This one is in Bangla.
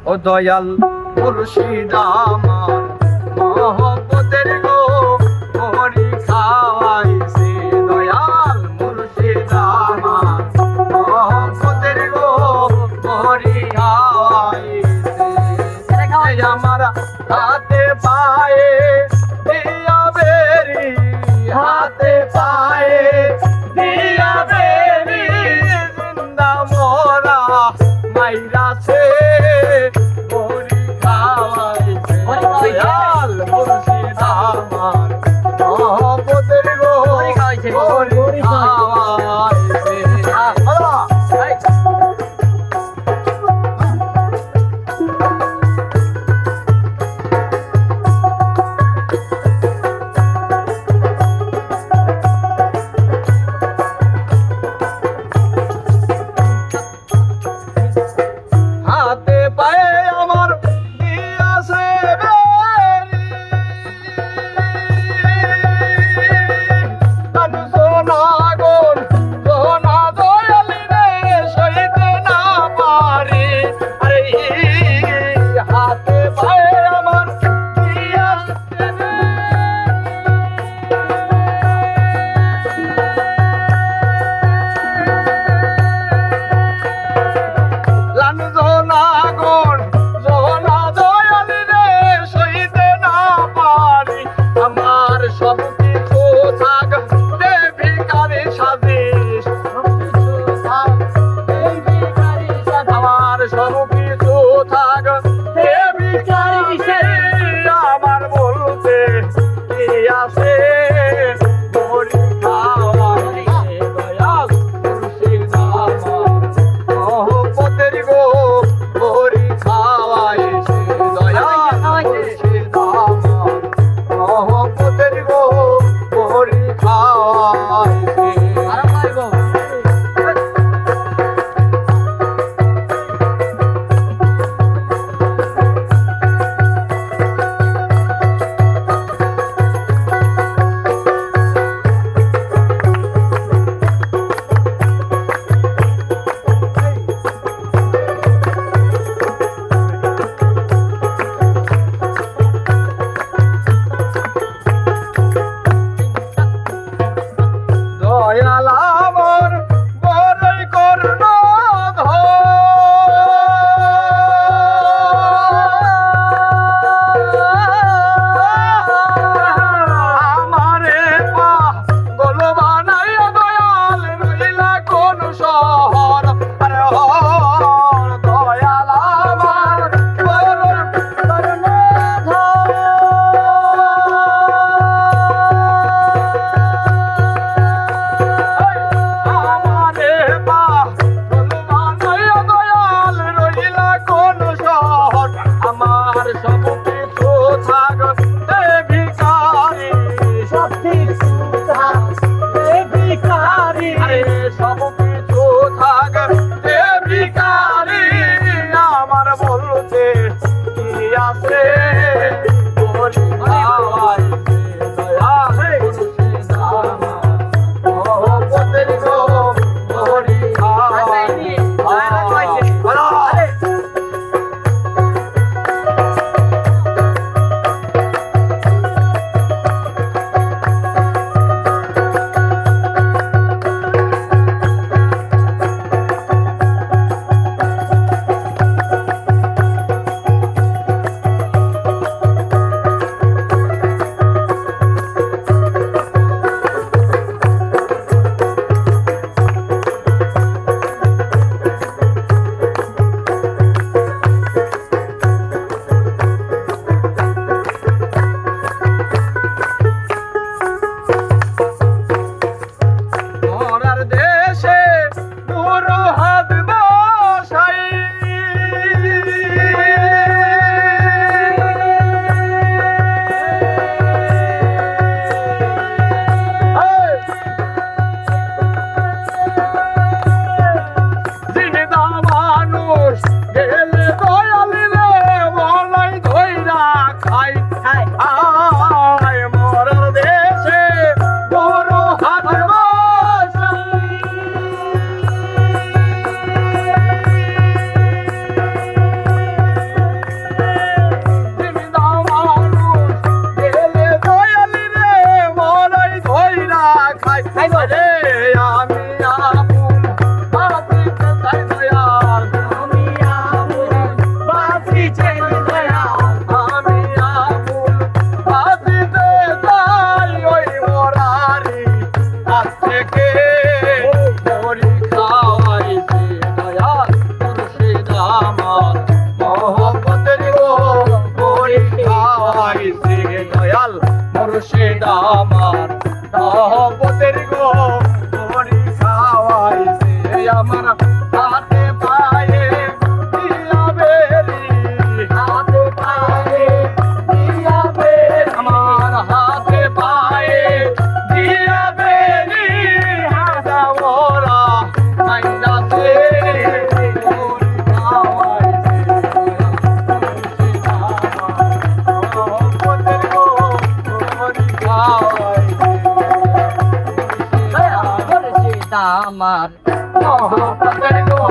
ও দয়াল মুর্শিদ আমার মহব্বতের গো মরি খাওয়াইছে দয়াল মুর্শিদ আমার মহব্বতের গো মরি খাওয়াইছে আমার হাতে পায়ে দিয়া বেরি হাতে পায়ে দিয়া বেরি জিন্দা মোরা মাইরাছে মরি খাওয়াইছে দয়াল মুর্শিদ আমার মহব্বতের গো মরি খাওয়াইছে হাতে পায়ে আমার দিয়াছে বেরি সোনাগন সোনা দয়ালি রে সইতে না পারি আরে হাতে পায়ে আমার দিয়াছে লানু জোনাগণ জোনা দয়ালি রে সইতে না পারি আমার সব কিছু থাক দে ভিখারি সাজিস আমার সব কিছু থাক দে ভিখারি আমার বলতে কি আছে মরি খাওয়াইছে দয়াল মুর্শিদ আমার মহব্বতের গো মরি খাওয়াইছে দয়াল মুর্শিদ আমার মহব্বতের গো মরি খাওয়াইছে দয়াল আমার বড়ই কর্ণধর আমারে পাগল বানাইয়া দয়াল রইলা কোন শহর আরে দয়াল আমার বড়ই আমারে পাগল বানাইয়া দয়াল রইলা কোন শহর আমার সব কিছু থাক দে ভিখারি সব কিছু থাক দে ভিখারি আরে সব কিছু থাক দে ভিখারি আমার বলতে কি আছে মরি খাওয়াইছে দয়াল মুর্শিদ আমার মহব্বতের গো মরি খাওয়াইছে আমার মহব্বতের গো বড়ি খাওয়াইছে আমার হাতে পায়ে দিয়া বেরি হাতে পায়ে দিয়া বেরি আমার হাতে পায়ে দিয়া বেরি হাজা মোরা আইনা বেরি বড়ি খাওয়াইছে মহব্বতের গো বড়ি খাওয়াইছে আমার মহব্বতের গো